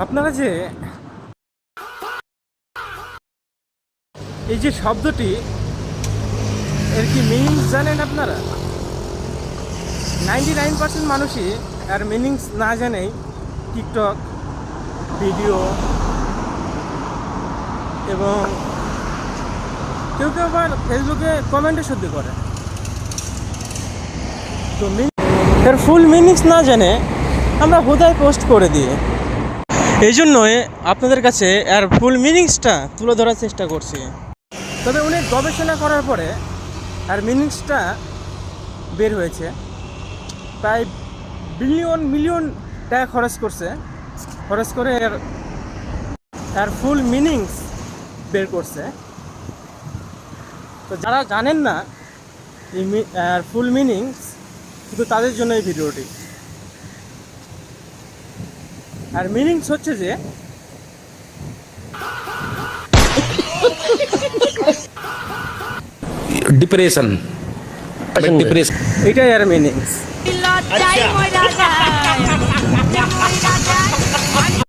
আপনারা যে এই যে শব্দটি এর কি মিনিংস জানেন আপনারা? 99% মানুষই এর মিনিংস না জানেই টিকটক ভিডিও এবং কেউ কেউ আবার ফেসবুকে কমেন্টে শুদ্ধ করে। তো এর ফুল মিনিংস না জেনে আমরা হুদায় পোস্ট করে দিই। এই জন্যই আপনাদের কাছে এর ফুল মিনিংসটা তুলে ধরার চেষ্টা করছি। তবে উনি গবেষণা করার পরে আর মিনিংসটা বের হয়েছে। প্রায় মিলিয়ন টাকা খরচ করে এর ফুল মিনিংস বের করছে। তো যারা জানেন না এর ফুল মিনিংস, শুধু তাদের জন্য এই ভিডিওটি। আর মিনিংস হচ্ছে যে ডিপ্রেশন, এটাই আর মিনিংস। লজ্জায় মরা যায়